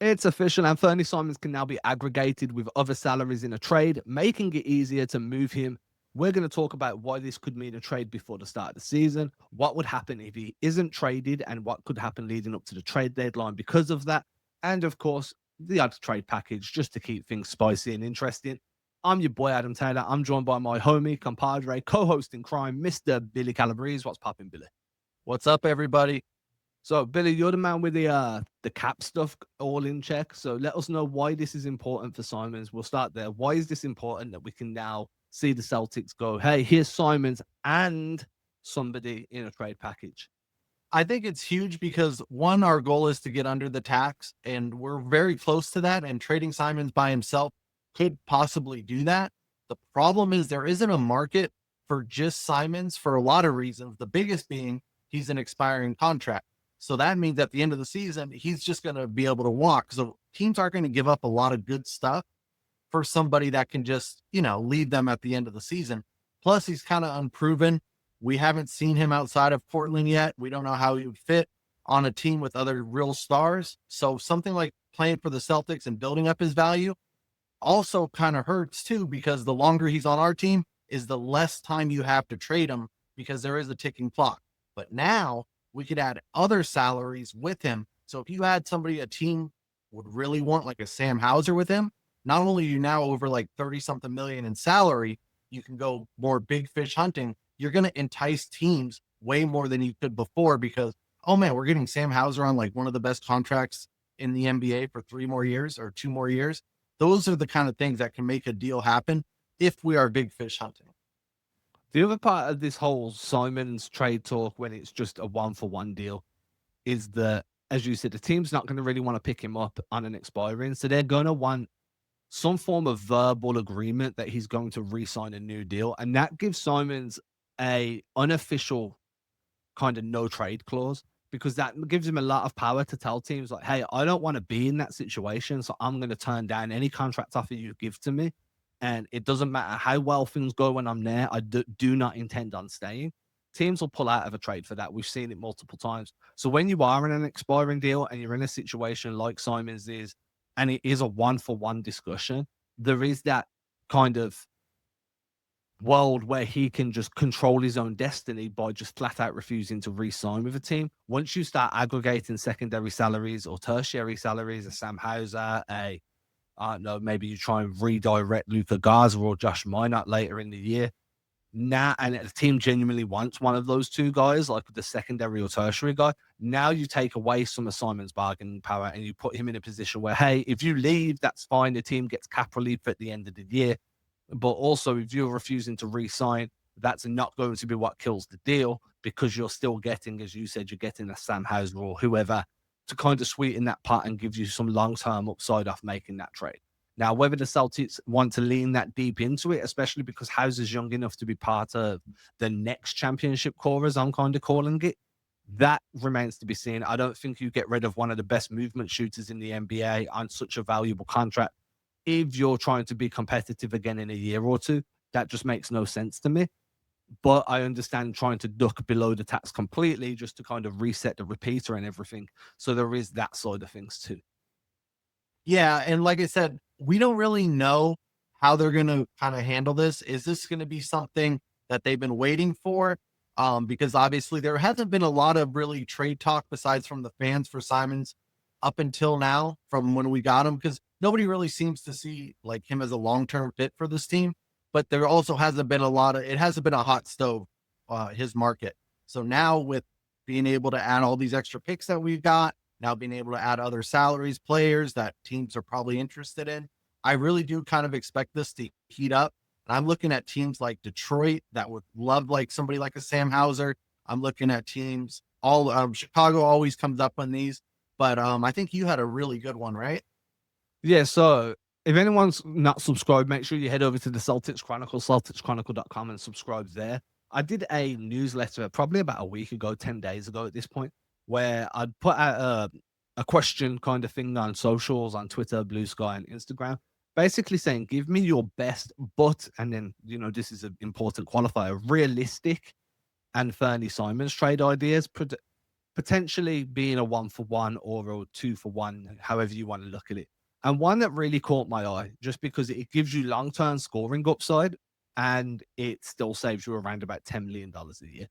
It's official. Anfernee Simons can now be aggregated with other salaries in a trade, making it easier to move him. We're going to talk about why this could mean a trade before the start of the season, what would happen if he isn't traded, and what could happen leading up to the trade deadline because of that. And of course, the other trade package just to keep things spicy and interesting. I'm your boy, Adam Taylor. I'm joined by my homie, compadre, co host in crime, Mr. Billy Calabrese. What's popping, Billy? What's up, everybody? So, Billy, you're the man with the cap stuff all in check. So, let us know why this is important for Simons. We'll start there. Why is this important that we can now see the Celtics go, hey, here's Simons and somebody in a trade package? I think it's huge because one, our goal is to get under the tax, and we're very close to that. And trading Simons by himself could possibly do that. The problem is there isn't a market for just Simons for a lot of reasons. The biggest being he's an expiring contract. So that means at the end of the season, he's just going to be able to walk. So teams aren't going to give up a lot of good stuff for somebody that can just, leave them at the end of the season. Plus, he's kind of unproven. We haven't seen him outside of Portland yet. We don't know how he would fit on a team with other real stars. So something like playing for the Celtics and building up his value also kind of hurts too, because the longer he's on our team is the less time you have to trade him because there is a ticking clock. But now we could add other salaries with him. So if you had somebody a team would really want, like a Sam Hauser with him, not only are you now over like 30 something million in salary, you can go more big fish hunting. You're going to entice teams way more than you could before because, oh man, we're getting Sam Hauser on like one of the best contracts in the NBA for 3 more years or 2 more years. Those are the kind of things that can make a deal happen if we are big fish hunting. The other part of this whole Simons trade talk, when it's just a one for one deal, is that, as you said, the team's not going to really want to pick him up on an expiring. So they're going to want some form of verbal agreement that he's going to re-sign a new deal, and that gives Simons a unofficial kind of no trade clause because that gives him a lot of power to tell teams like, "Hey, I don't want to be in that situation, so I'm going to turn down any contract offer you give to me, and it doesn't matter how well things go when I'm there. I do not intend on staying." Teams will pull out of a trade for that. We've seen it multiple times. So when you are in an expiring deal and you're in a situation like Simons is, and it is a one for one discussion, there is that kind of world where he can just control his own destiny by just flat out refusing to re-sign with a team. Once you start aggregating secondary salaries or tertiary salaries, a Sam Hauser, I don't know, maybe you try and redirect Luka Garza or Josh Minot later in the year. Now, and the team genuinely wants one of those two guys, like the secondary or tertiary guy. Now you take away some of Simon's bargaining power and you put him in a position where, hey, if you leave, that's fine. The team gets cap relief at the end of the year. But also, if you're refusing to re-sign, that's not going to be what kills the deal because you're still getting, as you said, you're getting a Sam Hauser or whoever to kind of sweeten that pot and give you some long-term upside off making that trade. Now, whether the Celtics want to lean that deep into it, especially because Hauser's young enough to be part of the next championship core, as I'm kind of calling it, that remains to be seen. I don't think you get rid of one of the best movement shooters in the NBA on such a valuable contract if you're trying to be competitive again in a year or two. That just makes no sense to me. But I understand trying to duck below the tax completely just to kind of reset the repeater and everything. So there is that side of things too. Yeah. And like I said, we don't really know how they're going to kind of handle this. Is this going to be something that they've been waiting for? Because obviously there hasn't been a lot of really trade talk besides from the fans for Simons up until now from when we got him, because nobody really seems to see like him as a long-term fit for this team. But there also hasn't been it hasn't been a hot stove, his market. So now with being able to add all these extra picks that we've got, now being able to add other salaries, players that teams are probably interested in, I really do kind of expect this to heat up. And I'm looking at teams like Detroit that would love like somebody like a Sam Hauser. I'm looking at teams Chicago always comes up on these, but I think you had a really good one, right? Yeah, so if anyone's not subscribed, make sure you head over to the Celtics Chronicle, CelticsChronicle.com, and subscribe there. I did a newsletter probably about a week ago, 10 days ago at this point, where I'd put out a question kind of thing on socials, on Twitter, Blue Sky, and Instagram, basically saying, give me your best, but, and then, this is an important qualifier, realistic and Fernie Simons trade ideas, potentially being a 1-for-1 or a 2-for-1, however you want to look at it. And one that really caught my eye, just because it gives you long-term scoring upside and it still saves you around about $10 million a year,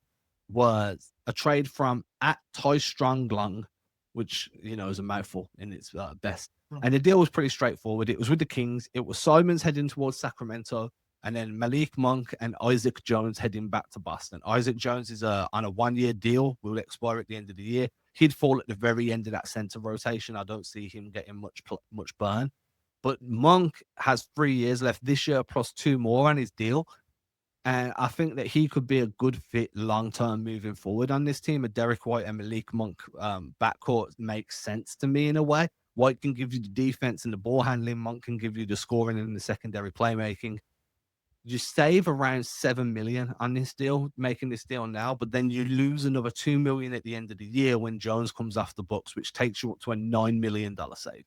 was a trade from at Ty Strong Long, which, is a mouthful in its best. And the deal was pretty straightforward. It was with the Kings. It was Simons heading towards Sacramento, and then Malik Monk and Isaac Jones heading back to Boston. Isaac Jones is on a 1-year deal, will expire at the end of the year. He'd fall at the very end of that center rotation. I don't see him getting much burn. But Monk has 3 years left this year, plus 2 more on his deal. And I think that he could be a good fit long term moving forward on this team. A Derrick White and Malik Monk backcourt makes sense to me in a way. White can give you the defense and the ball handling. Monk can give you the scoring and the secondary playmaking. You save around $7 million on this deal, making this deal now, but then you lose another $2 million at the end of the year when Jones comes off the books, which takes you up to a $9 million save.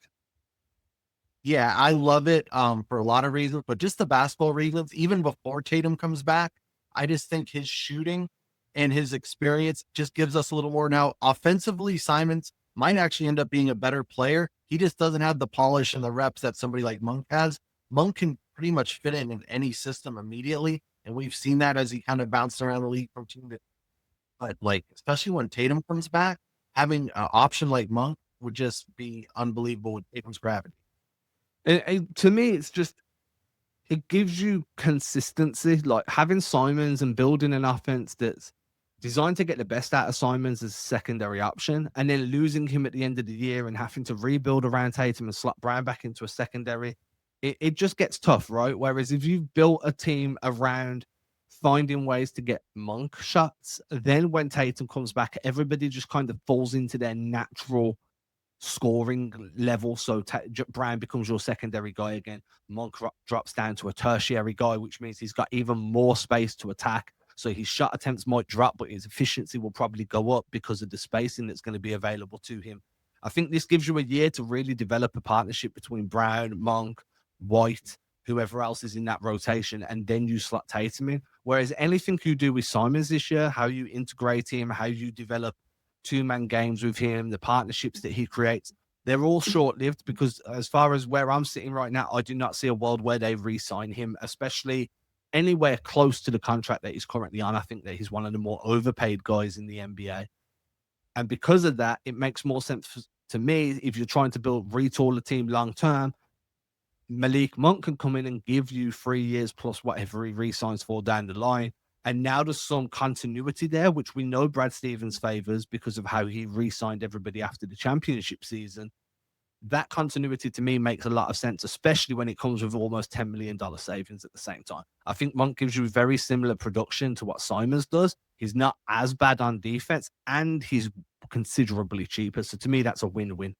Yeah, I love it for a lot of reasons, but just the basketball reasons, even before Tatum comes back, I just think his shooting and his experience just gives us a little more. Now, offensively, Simons might actually end up being a better player. He just doesn't have the polish and the reps that somebody like Monk has. Monk can pretty much fit in any system immediately, and we've seen that as he kind of bounced around the league from team to. But like, especially when Tatum comes back, having an option like Monk would just be unbelievable with Tatum's gravity. And to me, it's just, it gives you consistency, like having Simons and building an offense that's designed to get the best out of Simons as a secondary option, and then losing him at the end of the year and having to rebuild around Tatum and slot Brown back into a secondary. It just gets tough, right? Whereas if you've built a team around finding ways to get Monk shots, then when Tatum comes back, everybody just kind of falls into their natural scoring level. So Brown becomes your secondary guy again. Monk drops down to a tertiary guy, which means he's got even more space to attack. So his shot attempts might drop, but his efficiency will probably go up because of the spacing that's going to be available to him. I think this gives you a year to really develop a partnership between Brown, Monk, White, whoever else is in that rotation, and then you slot Tatum in. Whereas anything you do with Simons this year, how you integrate him, how you develop 2-man games with him, the partnerships that he creates, they're all short-lived, because as far as where I'm sitting right now, I do not see a world where they re-sign him, especially anywhere close to the contract that he's currently on. I think that he's one of the more overpaid guys in the NBA. And because of that, it makes more sense to me, if you're trying to retool a team long-term, Malik Monk can come in and give you 3 years plus whatever he re-signs for down the line. And now there's some continuity there, which we know Brad Stevens favors because of how he re-signed everybody after the championship season. That continuity to me makes a lot of sense, especially when it comes with almost $10 million savings at the same time. I think Monk gives you very similar production to what Simons does. He's not as bad on defense, and he's considerably cheaper. So to me, that's a win-win.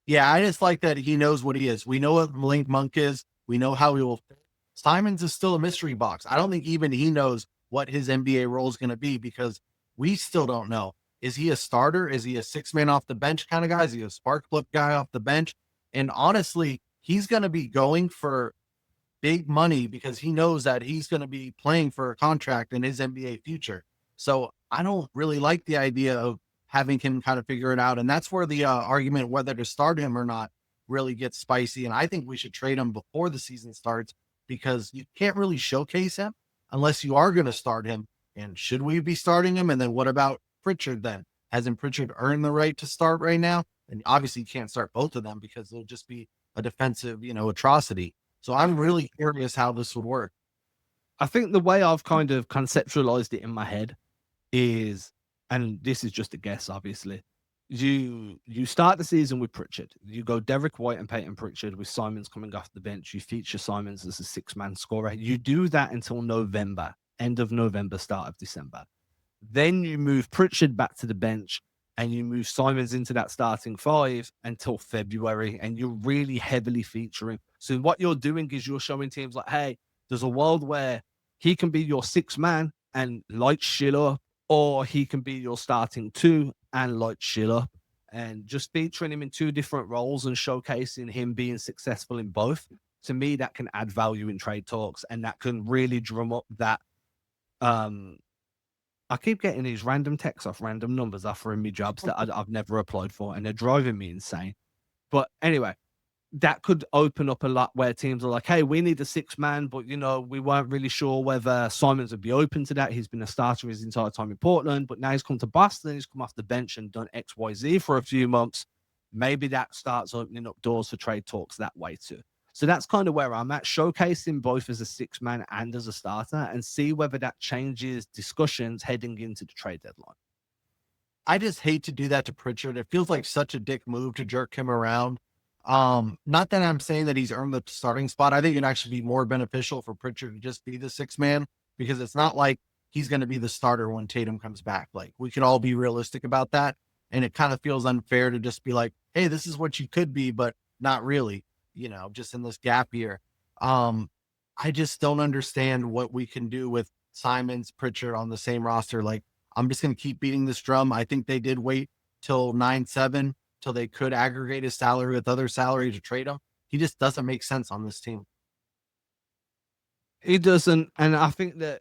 Yeah, I just like that he knows what he is. We know what Malik Monk is. We know how he will fit. Simons is still a mystery box. I don't think even he knows what his NBA role is going to be, because we still don't know. Is he a starter? Is he a 6-man off the bench kind of guy? Is he a spark plug guy off the bench? And honestly, he's going to be going for big money because he knows that he's going to be playing for a contract in his NBA future. So I don't really like the idea of having him kind of figure it out. And that's where the argument whether to start him or not really gets spicy. And I think we should trade him before the season starts, because you can't really showcase him unless you are going to start him. And should we be starting him? And then what about Pritchard then? Hasn't Pritchard earned the right to start right now? And obviously you can't start both of them because it'll just be a defensive, atrocity. So I'm really curious how this would work. I think the way I've kind of conceptualized it in my head is, and this is just a guess, obviously, you start the season with Pritchard. You go Derrick White and Peyton Pritchard with Simons coming off the bench. You feature Simons as a 6-man scorer. You do that until November, end of November, start of December. Then you move Pritchard back to the bench and you move Simons into that starting 5 until February, and you're really heavily featuring. So what you're doing is you're showing teams like, hey, there's a world where he can be your 6-man and light shit up, or he can be your starting 2 and light shit up, and just featuring him in 2 different roles and showcasing him being successful in both. To me, that can add value in trade talks, and that can really drum up that I keep getting these random texts off random numbers offering me jobs that I've never applied for, and they're driving me insane. But anyway, that could open up a lot where teams are like, hey, we need a six man, but we weren't really sure whether Simons would be open to that. He's been a starter his entire time in Portland, but now he's come to Boston, he's come off the bench and done XYZ for a few months. Maybe that starts opening up doors for trade talks that way too. So that's kind of where I'm at, showcasing both as a six man and as a starter, and see whether that changes discussions heading into the trade deadline. I just hate to do that to Pritchard. It feels like such a dick move to jerk him around. Not that I'm saying that he's earned the starting spot. I think it'd actually be more beneficial for Pritchard to just be the six man, because it's not like he's going to be the starter when Tatum comes back. Like, we can all be realistic about that. And it kind of feels unfair to just be like, hey, this is what you could be, but not really, just in this gap year. I just don't understand what we can do with Simons, Pritchard on the same roster. Like, I'm just going to keep beating this drum. I think they did wait till 9-7 till they could aggregate his salary with other salary to trade him. He just doesn't make sense on this team. He doesn't. And I think that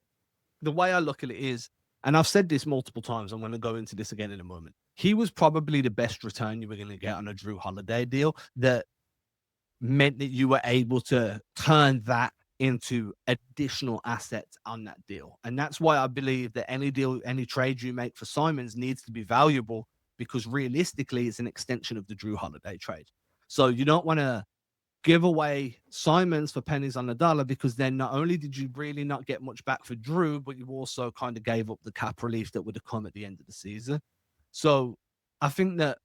the way I look at it is, and I've said this multiple times, I'm going to go into this again in a moment. He was probably the best return you were going to get on a Drew Holiday deal that meant that you were able to turn that into additional assets on that deal. And that's why I believe that any deal, any trade you make for Simons needs to be valuable, because realistically, it's an extension of the Drew Holiday trade. So you don't want to give away Simons for pennies on the dollar, because then not only did you really not get much back for Drew, but you also kind of gave up the cap relief that would have come at the end of the season. So I think that,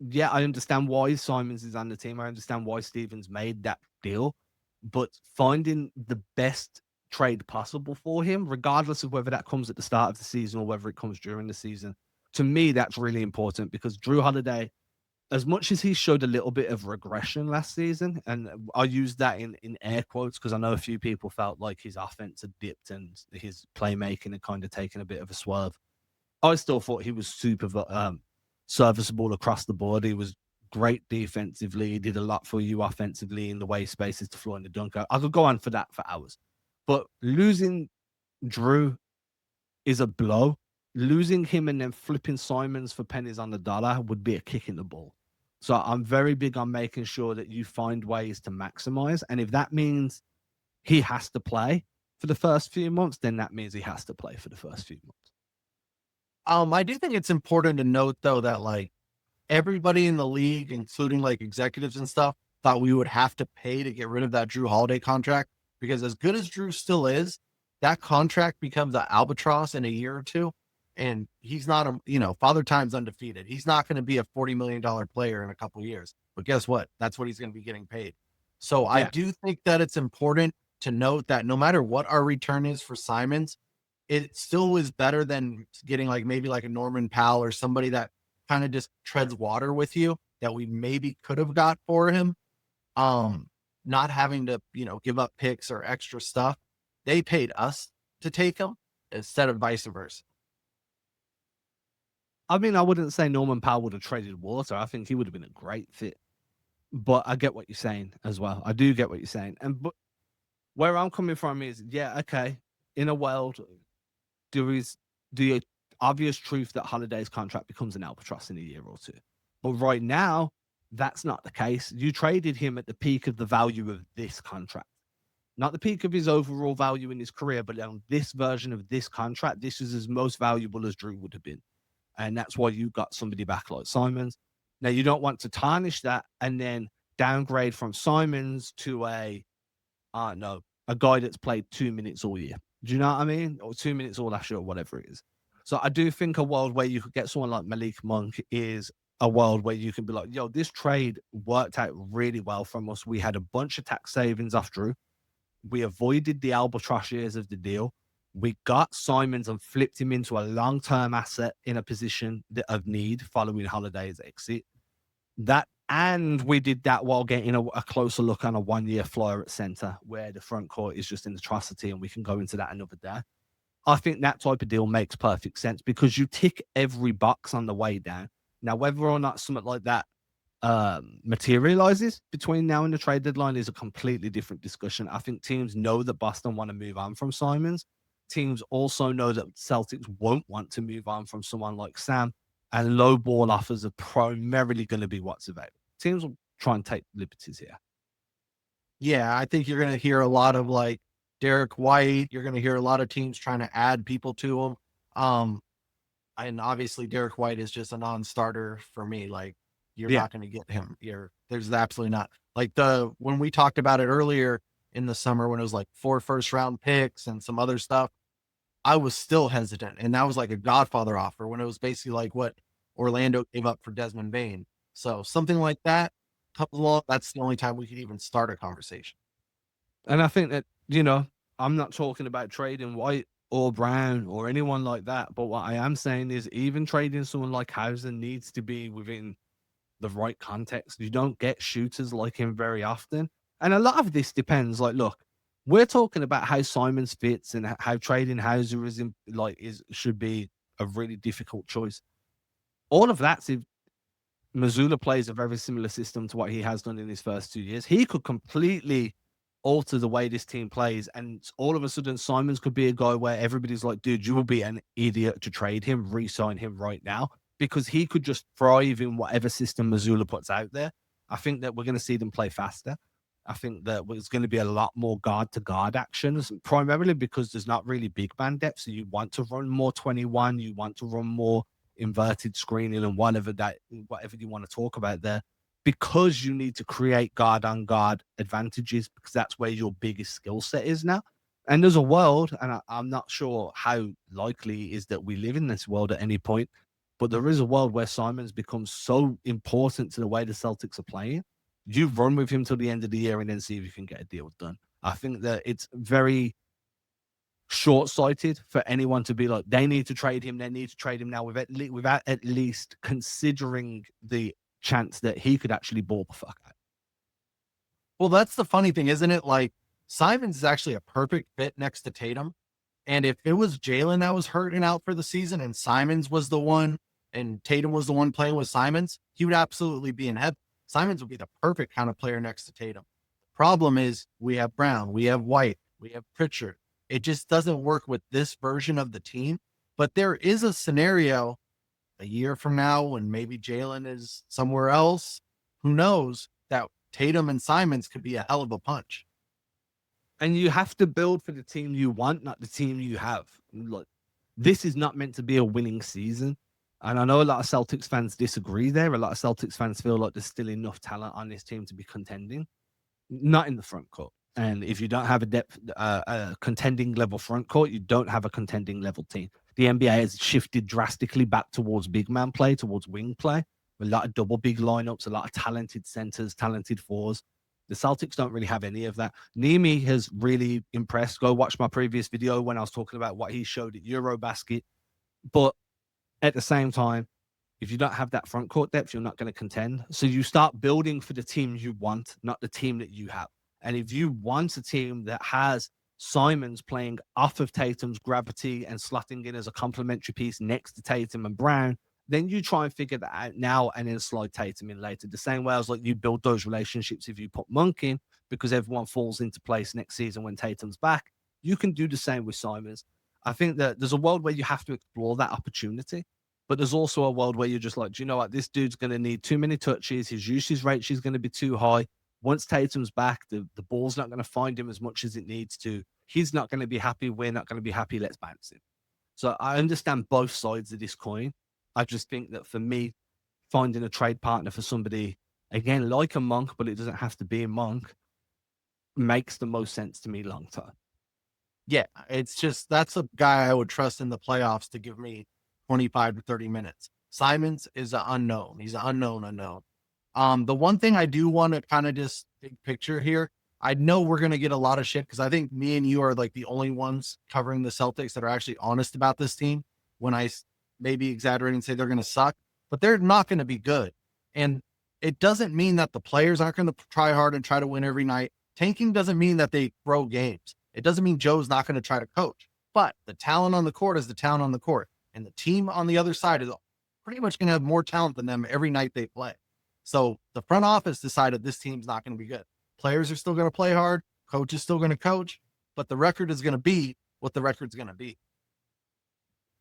yeah, I understand why Simons is on the team. I understand why Stevens made that deal, but finding the best trade possible for him, regardless of whether that comes at the start of the season or whether it comes during the season, to me, that's really important, because Drew Holiday, as much as he showed a little bit of regression last season, and I use that in air quotes because I know a few people felt like his offense had dipped and his playmaking had kind of taken a bit of a swerve. I still thought he was super serviceable across the board. He was great defensively. He did a lot for you offensively in the way spaces to floor in the dunker. I could go on for that for hours. But losing Drew is a blow. Losing him and then flipping Simons for pennies on the dollar would be a kick in the ball. So I'm very big on making sure that you find ways to maximize. And if that means he has to play for the first few months, then that means he has to play for the first few months. I do think it's important to note, though, that like everybody in the league, including like executives and stuff, thought we would have to pay to get rid of that Drew Holiday contract, because as good as Drew still is, that contract becomes an albatross in a year or two. And he's not Father Time's undefeated. He's not going to be a $40 million player in a couple of years, but guess what? That's what he's going to be getting paid. So I do think that it's important to note that no matter what our return is for Simons, it still is better than getting like maybe like a Norman Powell or somebody that kind of just treads water with you that we maybe could have got for him. Not having to, give up picks or extra stuff. They paid us to take him instead of vice versa. I mean, I wouldn't say Norman Powell would have traded water. I think he would have been a great fit. But I get what you're saying as well. I do get what you're saying. But where I'm coming from is, yeah, okay, in a world, there is the obvious truth that Holiday's contract becomes an albatross in a year or two. But right now, that's not the case. You traded him at the peak of the value of this contract. Not the peak of his overall value in his career, but on this version of this contract, this is as most valuable as Drew would have been. And that's why you got somebody back like Simons. Now, you don't want to tarnish that and then downgrade from Simons to a guy that's played 2 minutes all year. Do you know what I mean? Or 2 minutes all last year, or whatever it is. So I do think a world where you could get someone like Malik Monk is a world where you can be like, yo, this trade worked out really well from us. We had a bunch of tax savings off Drew. We avoided the albatross years of the deal. We got Simons and flipped him into a long-term asset in a position of need following Holiday's exit. And we did that while getting a closer look on a one-year flyer at center, where the front court is just an atrocity, and we can go into that another day. I think that type of deal makes perfect sense because you tick every box on the way down. Now, whether or not something like that materializes between now and the trade deadline is a completely different discussion. I think teams know that Boston want to move on from Simons. teams also know that Celtics won't want to move on from someone like Sam, and low ball offers are primarily going to be what's available. Teams will try and take liberties here. Yeah, I think you're going to hear a lot of like Derrick White. You're going to hear a lot of teams trying to add people to him. And obviously Derrick White is just a non-starter for me. Like you're Yeah. not going to get him. There's absolutely not. Like when we talked about it earlier in the summer when it was like 4 first-round picks and some other stuff, I was still hesitant. And that was like a Godfather offer when it was basically like what Orlando gave up for Desmond Bane. So something like that comes along. That's the only time we could even start a conversation. And I think that, I'm not talking about trading White or Brown or anyone like that. But what I am saying is even trading someone like Hauser needs to be within the right context. You don't get shooters like him very often. And a lot of this depends. Like, look, we're talking about how Simons fits and how trading Hauser should be a really difficult choice. All of that's if Mazzulla plays a very similar system to what he has done in his first 2 years. He could completely alter the way this team plays, and all of a sudden Simons could be a guy where everybody's like, dude, you will be an idiot to trade him, re-sign him right now, because he could just thrive in whatever system Mazzulla puts out there. I think that we're going to see them play faster. I think that there's going to be a lot more guard-to-guard actions, primarily because there's not really big man depth, so you want to run more 21, you want to run more inverted screening and whatever you want to talk about there, because you need to create guard on guard advantages, because that's where your biggest skill set is now. And there's a world, and I'm not sure how likely it is that we live in this world at any point, but there is a world where Simons becomes so important to the way the Celtics are playing. You run with him till the end of the year and then see if you can get a deal done. I think that it's very short-sighted for anyone to be like, they need to trade him now without at least considering the chance that he could actually ball the fuck out. Well, that's the funny thing, isn't it? Like Simons is actually a perfect fit next to Tatum. And if it was Jaylen that was hurting out for the season and Simons was the one and Tatum was the one playing with Simons, he would absolutely be in heaven. Simons would be the perfect kind of player next to Tatum. The problem is we have Brown, we have White, we have Pritchard. It just doesn't work with this version of the team. But there is a scenario a year from now when maybe Jaylen is somewhere else. Who knows, that Tatum and Simons could be a hell of a punch. And you have to build for the team you want, not the team you have. Look, this is not meant to be a winning season. And I know a lot of Celtics fans disagree there. A lot of Celtics fans feel like there's still enough talent on this team to be contending. Not in the front court. And if you don't have a contending level front court, you don't have a contending level team. The NBA has shifted drastically back towards big man play, towards wing play. A lot of double big lineups, a lot of talented centers, talented fours. The Celtics don't really have any of that. Nimi has really impressed. Go watch my previous video when I was talking about what he showed at Eurobasket. But at the same time, if you don't have that front court depth, you're not going to contend. So you start building for the team you want, not the team that you have. And if you want a team that has Simons playing off of Tatum's gravity and slotting in as a complementary piece next to Tatum and Brown, then you try and figure that out now and then slide Tatum in later. The same way as like you build those relationships if you put Monk in, because everyone falls into place next season when Tatum's back. You can do the same with Simons. I think that there's a world where you have to explore that opportunity, but there's also a world where you're just like, do you know what? This dude's going to need too many touches. His usage rate is going to be too high. Once Tatum's back, the ball's not going to find him as much as it needs to. He's not going to be happy. We're not going to be happy. Let's bounce him. So I understand both sides of this coin. I just think that for me, finding a trade partner for somebody, again, like a Monk, but it doesn't have to be a Monk, makes the most sense to me long term. Yeah, it's just that's a guy I would trust in the playoffs to give me 25 to 30 minutes. Simons is an unknown. He's an unknown. The one thing I do want to kind of just big picture here, I know we're going to get a lot of shit because I think me and you are like the only ones covering the Celtics that are actually honest about this team. When I maybe exaggerate and say they're going to suck, but they're not going to be good. And it doesn't mean that the players aren't going to try hard and try to win every night. Tanking doesn't mean that they throw games. It doesn't mean Joe's not going to try to coach, but the talent on the court is the talent on the court. And the team on the other side is pretty much going to have more talent than them every night they play. So the front office decided this team's not going to be good. Players are still going to play hard. Coach is still going to coach, but the record is going to be what the record's going to be.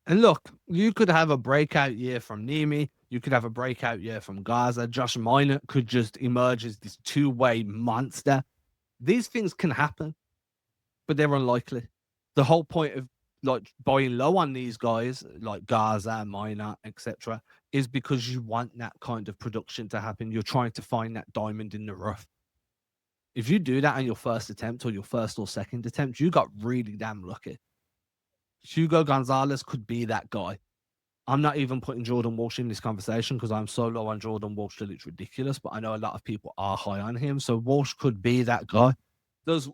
And look, you could have a breakout year from Nemi. You could have a breakout year from Gaza. Josh Minot could just emerge as this two-way monster. These things can happen, but they're unlikely. The whole point of like buying low on these guys, like Gaza, Minot, etc., is because you want that kind of production to happen. You're trying to find that diamond in the rough. If you do that on your first attempt or your first or second attempt, you got really damn lucky. Hugo Gonzalez could be that guy. I'm not even putting Jordan Walsh in this conversation because I'm so low on Jordan Walsh that it's ridiculous, but I know a lot of people are high on him. So Walsh could be that guy. There's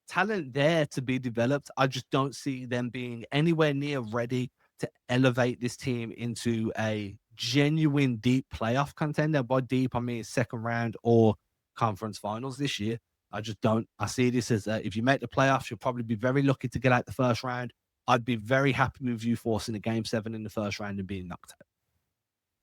talent there to be developed. I just don't see them being anywhere near ready to elevate this team into a genuine deep playoff contender. By deep, I mean second round or conference finals this year. I just don't. I see this as if you make the playoffs, you'll probably be very lucky to get out the first round. I'd be very happy with you forcing a game 7 in the first round and being knocked out.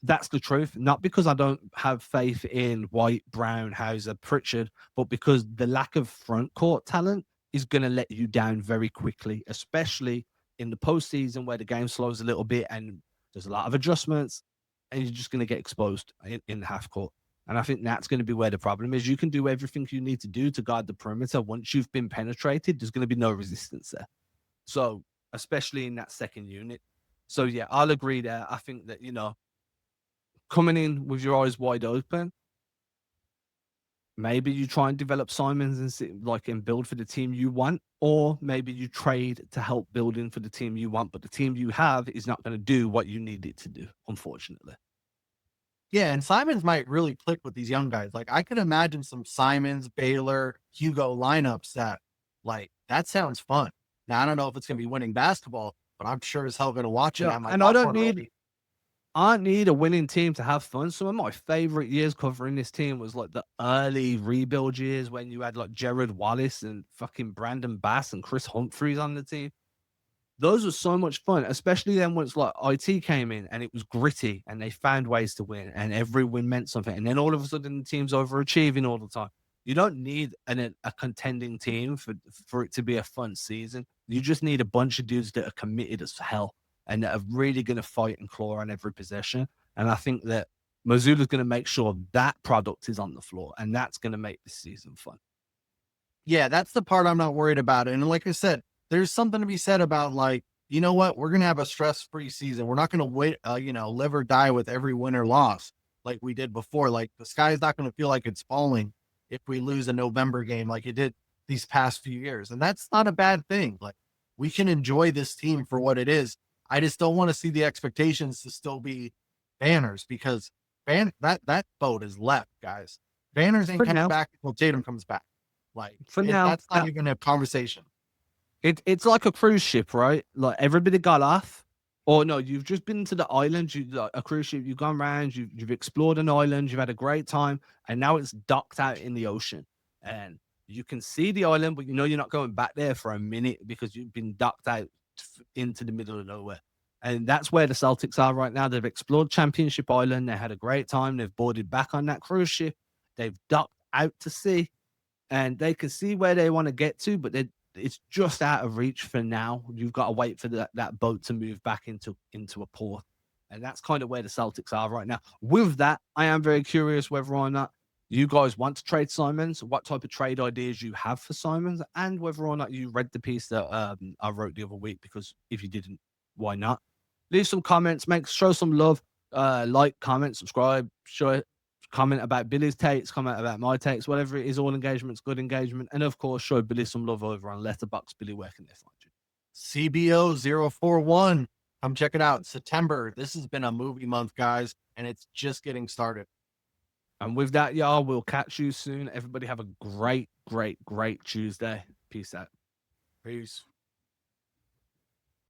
That's the truth. Not because I don't have faith in White, Brown, Hauser, Pritchard, but because the lack of front court talent is going to let you down very quickly, especially in the postseason where the game slows a little bit and there's a lot of adjustments and you're just going to get exposed in the half court. And I think that's going to be where the problem is. You can do everything you need to do to guard the perimeter. Once you've been penetrated, there's going to be no resistance there. So, especially in that second unit. So, yeah, I'll agree there. I think that, coming in with your eyes wide open, maybe you try and develop Simons and build for the team you want, or maybe you trade to help build in for the team you want, but the team you have is not going to do what you need it to do, unfortunately. Yeah, and Simons might really click with these young guys. Like, I could imagine some Simons, Baylor, Hugo lineups that sounds fun. Now, I don't know if it's going to be winning basketball, but I'm sure as hell going to watch it. Yeah, On my and I need a winning team to have fun. Some of my favorite years covering this team was like the early rebuild years when you had like Jared Wallace and fucking Brandon Bass and Chris Humphreys on the team. Those were so much fun, especially then once like IT came in and it was gritty and they found ways to win and every win meant something. And then all of a sudden the team's overachieving all the time. You don't need a contending team for it to be a fun season. You just need a bunch of dudes that are committed as hell and that are really going to fight and claw on every possession. And I think that Missoula's going to make sure that product is on the floor, and that's going to make this season fun. Yeah, that's the part I'm not worried about. And like I said, there's something to be said about like, you know what? We're going to have a stress-free season. We're not going to wait, live or die with every win or loss like we did before. Like the sky's not going to feel like it's falling if we lose a November game like it did these past few years. And that's not a bad thing. Like we can enjoy this team for what it is. I just don't want to see the expectations to still be banners because that boat is left, guys. Banners ain't coming back until Tatum comes back. Like that's not even a conversation. It's like a cruise ship, right? Like everybody got off, or no, you've just been to the island. A cruise ship. You've gone around. You've explored an island. You've had a great time, and now it's docked out in the ocean, and you can see the island, but you're not going back there for a minute because you've been docked out into the middle of nowhere. And that's where the Celtics are right now. They've explored Championship Island. They had a great time. They've boarded back on that cruise ship. They've docked out to sea, and they can see where they want to get to, but it's just out of reach for now. You've got to wait for that boat to move back into a port. And that's kind of where the Celtics are right now. With that, I am very curious whether or not you guys want to trade Simons, what type of trade ideas you have for Simons, and whether or not you read the piece that I wrote the other week, because if you didn't, why not? Leave some comments, show some love, like, comment, subscribe, comment about Billy's takes, comment about my takes, whatever it is. All engagement's good engagement. And of course, show Billy some love over on Letterboxd. Billy, where can they find you? CBO041. Come check it out. September. This has been a movie month, guys, and it's just getting started. And with that, y'all, we'll catch you soon. Everybody have a great, great, great Tuesday. Peace out. Peace.